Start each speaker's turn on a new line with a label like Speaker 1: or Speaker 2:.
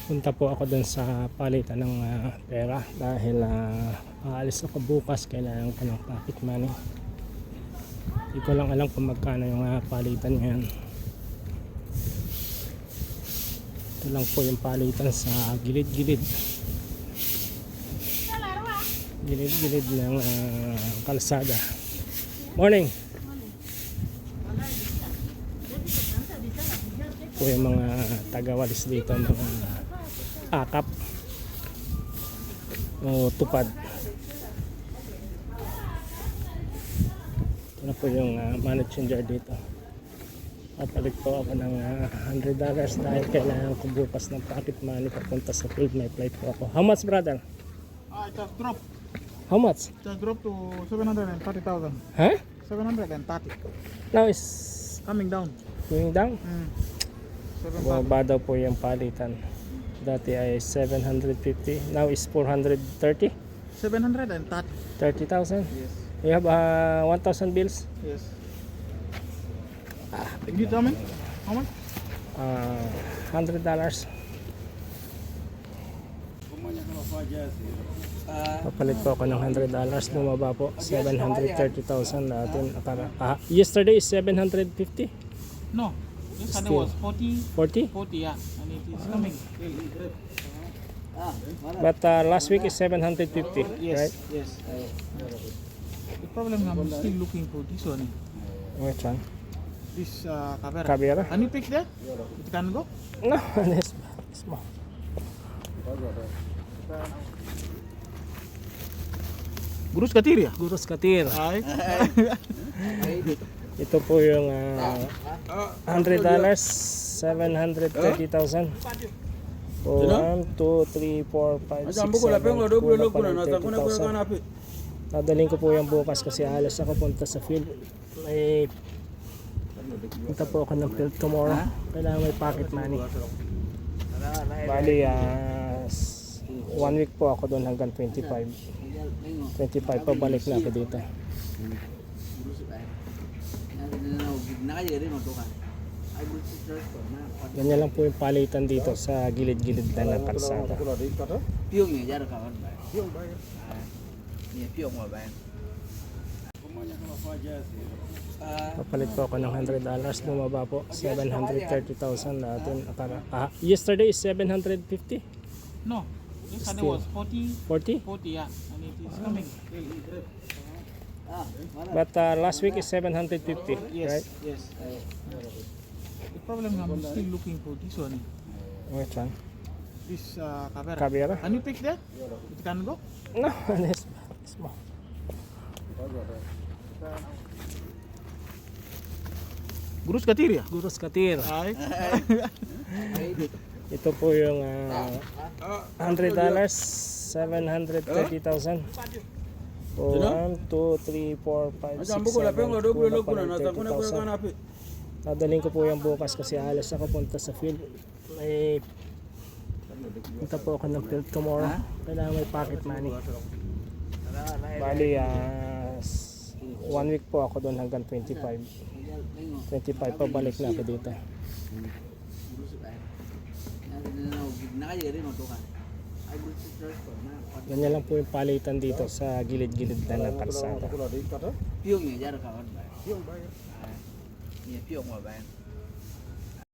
Speaker 1: Punta po ako dun sa palitan ng pera dahil aalis ako bukas, kailangan ko ng pocket money. Hindi ko lang alam kung magkano yung palitan ngayon. Ito lang po yung palitan sa gilid-gilid ng kalsada. Morning! Po yung mga tagawalis dito, mga akap o tupad. Ito na po yung managing jar dito. Papalit po ako ng $100 dahil kailangan ko bukas ng pocket money papunta sa field. May flight po ako. How much, brother?
Speaker 2: It has dropped.
Speaker 1: How much?
Speaker 2: It has dropped to 730,000.
Speaker 1: Huh?
Speaker 2: 730.
Speaker 1: Now is
Speaker 2: Coming down.
Speaker 1: going down?
Speaker 2: 730.
Speaker 1: Bumaba daw po yung palitan. Dati ay 750. Now is 430.
Speaker 2: 730.
Speaker 1: 30,000.
Speaker 2: Yes.
Speaker 1: You have 1,000 bills?
Speaker 2: Yes. Did you tell me? How much?
Speaker 1: $100. Papalit po ako ng $100. Bumaba po. 730,000 natin. Yesterday is 750.
Speaker 2: No. Yesterday
Speaker 1: Still.
Speaker 2: was 40.
Speaker 1: 40?
Speaker 2: 40, yeah. And it is coming.
Speaker 1: But last week is 750.
Speaker 2: Yes.
Speaker 1: Right?
Speaker 2: Yes. The problem I'm still looking for this one.
Speaker 1: Which one?
Speaker 2: This Caveira.
Speaker 1: Caveira?
Speaker 2: Can you pick that? It can go?
Speaker 1: No, this small.
Speaker 2: Gurus Katir ya?
Speaker 1: Gurus Katir.
Speaker 2: Ay.
Speaker 1: Ito po yung $100, 730,000. 1, 2, 3, 4, 5, 6, 7, 30,000. Dadalhin ko po yung bukas kasi alas ako punta sa field. May punta po ako ng field tomorrow. Kailangan may pocket money. Bali, 1 week po ako doon hanggang 25. 25 pabalik na ako dito. Ganyan lang po yung palitan dito sa gilid-gilid na ng kalsada. Papalit po ako ng $100. Bumaba po. 730,000 natin. Yesterday is 750.
Speaker 2: No. Yesterday
Speaker 1: Still.
Speaker 2: was 40.
Speaker 1: 40?
Speaker 2: 40, yeah. And it is coming.
Speaker 1: But last week is 750.
Speaker 2: Yes.
Speaker 1: Right?
Speaker 2: Yes. The problem I'm still looking for this one.
Speaker 1: Which one?
Speaker 2: This Caveira.
Speaker 1: Caveira?
Speaker 2: Can you pick that? It can go?
Speaker 1: No, this small.
Speaker 2: Gurus Katir ya?
Speaker 1: Gurus Katir.
Speaker 2: Ay.
Speaker 1: Ito po yung $100, 730,000. 1, 2, 3, 4, 5, 6, 7, 30,000. Dadalhin ko po yung bukas kasi alas ako punta sa field. May punta po ako ng field tomorrow. Kailangan may pocket money. Bali, 1 week po ako doon hanggang 25. 25 pabalik na ako dito. Ganyan lang po yung palitan dito sa gilid-gilid na ng kalsada.
Speaker 3: Piung ya jar kawan bay. Piung bay. Iya piung mah bay.